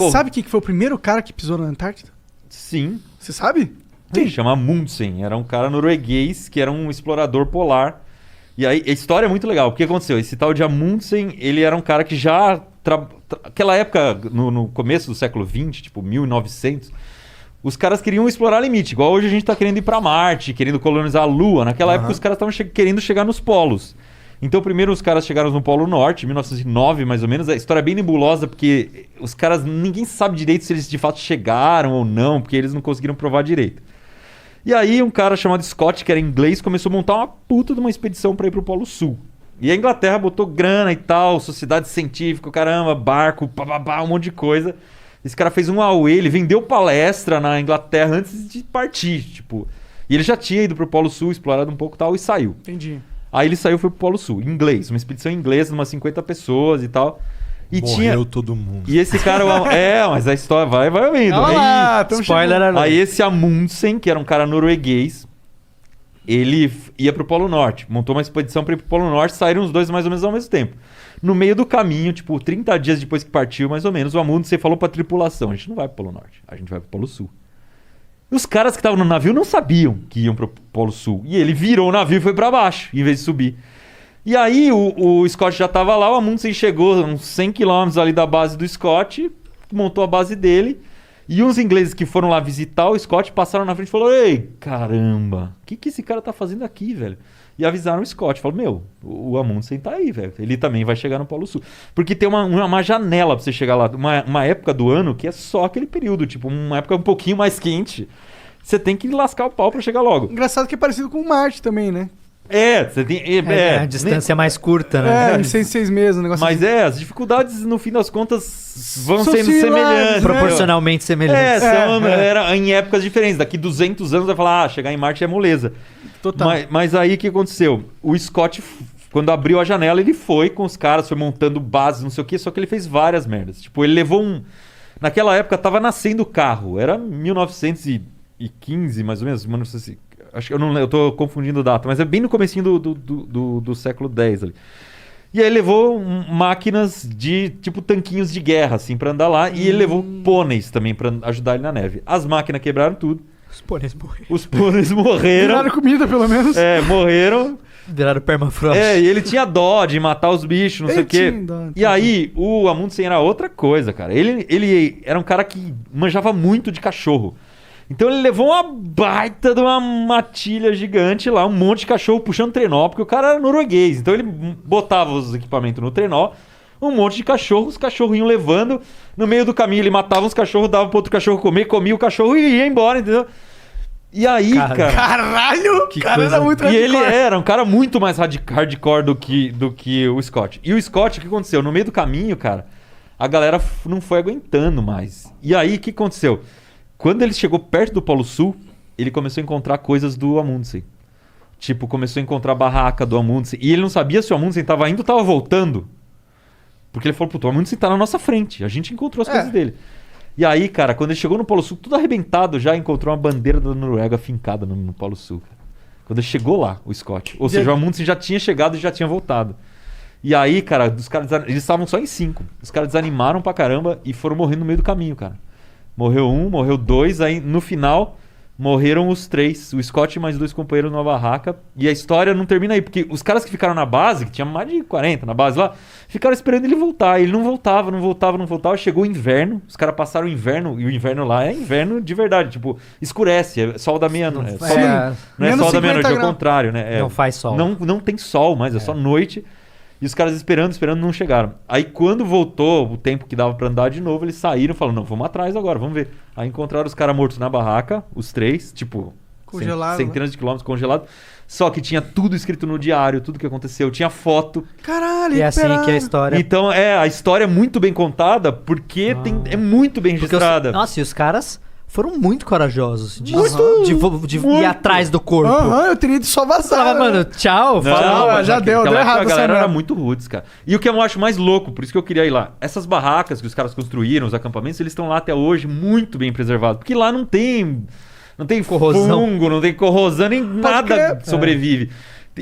Pô, Sabe quem que foi o primeiro cara que pisou na Antártida? sim. Você sabe? Ele chama Amundsen. Era um cara norueguês que era um explorador polar. E aí, a história é muito legal. O que aconteceu? Esse tal de Amundsen, ele era um cara que já... Aquela época, no começo do século XX, tipo 1900, os caras queriam explorar limite. Igual hoje a gente tá querendo ir pra Marte, querendo colonizar a Lua. Naquela época os caras estavam querendo chegar nos polos. Então primeiro os caras chegaram no Polo Norte, em 1909 mais ou menos. A história é bem nebulosa porque os caras... Ninguém sabe direito se eles de fato chegaram ou não, porque eles não conseguiram provar direito. E aí um cara chamado Scott, que era inglês, começou a montar uma puta de uma expedição pra ir pro Polo Sul. E a Inglaterra botou grana e tal, sociedade científica, caramba, barco, bababá, um monte de coisa. Esse cara fez um auê, ele vendeu palestra na Inglaterra antes de partir, tipo... E ele já tinha ido pro Polo Sul, explorado um pouco e tal, e saiu. Entendi. Aí ele saiu e foi pro Polo Sul, em inglês, uma expedição inglesa, umas 50 pessoas e tal. E Morreu todo mundo. E esse cara... mas a história vai ouvindo. Olha lá, tamo Spoiler chegando. alert. Aí esse Amundsen, que era um cara norueguês, ele ia pro Polo Norte. Montou uma expedição para ir pro Polo Norte, saíram os dois mais ou menos ao mesmo tempo. No meio do caminho, tipo, 30 dias depois que partiu, mais ou menos, o Amundsen falou pra tripulação: a gente não vai pro Polo Norte, a gente vai pro Polo Sul. E os caras que estavam no navio não sabiam que iam pro Polo Sul. E ele virou o navio e foi pra baixo, em vez de subir. E aí o Scott já tava lá, o Amundsen chegou uns 100 km ali da base do Scott, montou a base dele. E uns ingleses que foram lá visitar o Scott passaram na frente e falaram: ei, caramba, o que esse cara tá fazendo aqui, velho? E avisaram o Scott, falaram: meu, o Amundsen tá aí, velho, ele também vai chegar no Polo Sul. Porque tem uma janela pra você chegar lá, uma época do ano que é só aquele período, tipo, uma época um pouquinho mais quente. Você tem que lascar o pau pra chegar logo. Engraçado que é parecido com Marte também, né? Você tem... A distância é mais curta, né? Em 6 meses, um negócio Mas assim. as dificuldades, no fim das contas, vão São sendo similares, semelhantes. Proporcionalmente semelhantes. Era em épocas diferentes. Daqui 200 anos vai falar: chegar em Marte é moleza. Total. Mas aí o que aconteceu? O Scott, quando abriu a janela, ele foi com os caras, foi montando bases, não sei o quê, só que ele fez várias merdas. Tipo, ele levou um... Naquela época tava nascendo o carro. Era 1915, mais ou menos. Acho que eu tô confundindo data, mas é bem no comecinho do século X ali. E aí ele levou máquinas de, tipo, tanquinhos de guerra, assim, pra andar lá. E ele levou pôneis também pra ajudar ele na neve. As máquinas quebraram tudo. Os pôneis morreram. Os pôneis morreram. Viraram comida, pelo menos. Morreram. Viraram permafrost. E ele tinha dó de matar os bichos, não sei o quê. E aí, o Amundsen era outra coisa, cara. Ele era um cara que manjava muito de cachorro. Então ele levou uma baita de uma matilha gigante lá, um monte de cachorro puxando trenó, porque o cara era norueguês. Então ele botava os equipamentos no trenó, um monte de cachorro, os cachorros iam levando. No meio do caminho ele matava os cachorros, dava pro outro cachorro comer, comia o cachorro e ia embora, entendeu? E aí, cara... Caralho! Que cara coisa... era muito E ele hardcore. era um cara muito mais hardcore do que o Scott. E o Scott, o que aconteceu? No meio do caminho, cara, a galera não foi aguentando mais. E aí, o que aconteceu? Quando ele chegou perto do Polo Sul, ele começou a encontrar coisas do Amundsen. Tipo, começou a encontrar a barraca do Amundsen. E ele não sabia se o Amundsen tava indo ou tava voltando. Porque ele falou: puto, o Amundsen tá na nossa frente. A gente encontrou as coisas dele. E aí, cara, quando ele chegou no Polo Sul, tudo arrebentado, já encontrou uma bandeira da Noruega fincada no Polo Sul. Cara. Quando ele chegou lá, o Scott. Ou seja, o Amundsen já tinha chegado e já tinha voltado. E aí, cara, eles estavam só em 5. Os caras desanimaram pra caramba e foram morrendo no meio do caminho, cara. Morreu um, morreu 2, aí no final morreram os 3. O Scott e mais 2 companheiros numa barraca. E a história não termina aí, porque os caras que ficaram na base, que tinha mais de 40 na base lá, ficaram esperando ele voltar. Ele não voltava. Chegou o inverno, os caras passaram o inverno, e o inverno lá é inverno de verdade. Tipo, escurece, é sol da meia-noite. Não é sol da meia-noite, é o contrário, né? Não faz sol. Não tem sol mais, é só noite. E os caras esperando, não chegaram. Aí quando voltou o tempo que dava pra andar de novo, eles saíram e falaram: não, vamos atrás agora, vamos ver. Aí encontraram os caras mortos na barraca, os 3, tipo, Congelado, centenas de quilômetros congelados. Só que tinha tudo escrito no diário, tudo que aconteceu, tinha foto. Caralho, E é assim que é a história. Então, a história é muito bem contada, porque é muito bem registrada. Nossa, e os caras foram muito corajosos de ir muito. atrás do corpo. Eu teria ido só vazar. Falava, mano, tchau. Mas já deu naquela época errado a galera essa era merda. muito roots, cara. E o que eu acho mais louco, por isso que eu queria ir lá, essas barracas que os caras construíram, os acampamentos, eles estão lá até hoje muito bem preservados. Porque lá não tem Corrosão. fungo, não tem corrosão, nem nada sobrevive.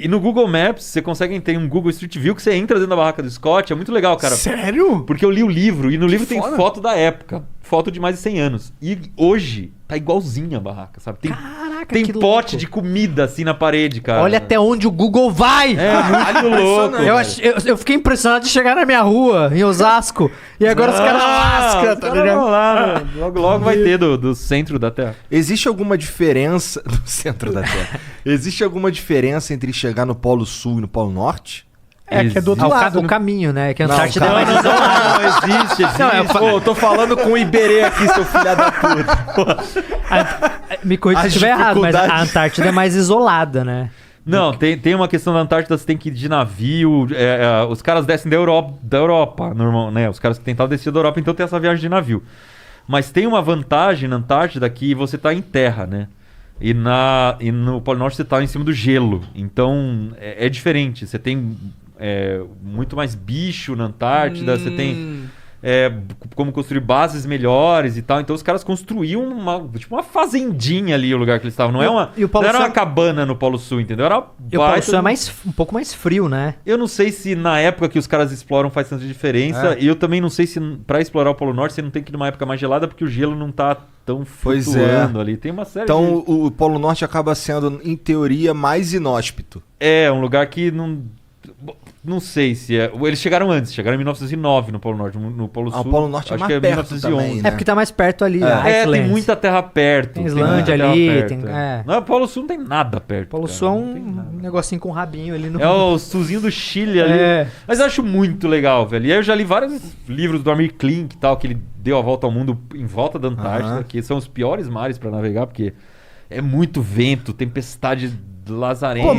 E no Google Maps, você consegue ter um Google Street View que você entra dentro da barraca do Scott. É muito legal, cara. Sério? Porque eu li o livro e no livro tem foda. foto da época. Foto de mais de 100 anos. E hoje tá igualzinha a barraca, sabe? Caraca, Tem que pote louco. de comida assim na parede, cara. Olha até onde o Google vai! É muito louco. Eu fiquei impressionado de chegar na minha rua, em Osasco, e agora os caras lascam, tá ligado? Lá, logo, logo vai ter do centro da Terra. Existe alguma diferença no centro da Terra? Existe alguma diferença entre chegar no Polo Sul e no Polo Norte? É, que é do outro Ah, lado. o né? caminho, né? Que a Não, Antártida é calma. mais isolada. Não, existe. Não, Pô, eu tô falando com o Iberê aqui, seu filho da puta. Me corrija se As estiver errado, mas a dificuldades. Antártida é mais isolada, né? Não, tem uma questão da Antártida, você tem que ir de navio. Os caras descem da Europa, normal, né? Os caras que tentavam descer da Europa, então tem essa viagem de navio. Mas tem uma vantagem na Antártida que você tá em terra, né? E no Polo Norte você tá em cima do gelo. Então é diferente. Você tem muito mais bicho na Antártida, você tem como construir bases melhores e tal. Então os caras construíam uma fazendinha ali, o lugar que eles estavam. Não, E o Polo não era Sul- uma cabana no Polo Sul, entendeu? Era E o Polo baita Sul é de- um pouco mais frio, né? Eu não sei se na época que os caras exploram faz tanta diferença. E eu também não sei se pra explorar o Polo Norte você não tem que ir numa época mais gelada porque o gelo não tá tão Pois flutuando ali. Tem uma série Então o Polo Norte acaba sendo, em teoria, mais inóspito. um lugar que não sei se é. Eles chegaram antes, chegaram em 1909 no Polo Norte. No Polo Sul. O Polo Norte é acho mais que é perto 1911. também, né? É porque tá mais perto ali, a Tem Iceland. muita terra perto. Tem Islândia muita terra ali, perto, tem- é. é. Não, o Polo Sul não tem nada perto. Polo cara, Sul é não tem um nada. negocinho com rabinho ali no... É o sulzinho do Chile ali. É. Mas eu acho muito legal, velho. E aí eu já li vários livros do Amir Klink e tal, que ele deu a volta ao mundo em volta da Antártida, Aham. que são os piores mares pra navegar, porque é muito vento, tempestade lazarenta. Pô, mas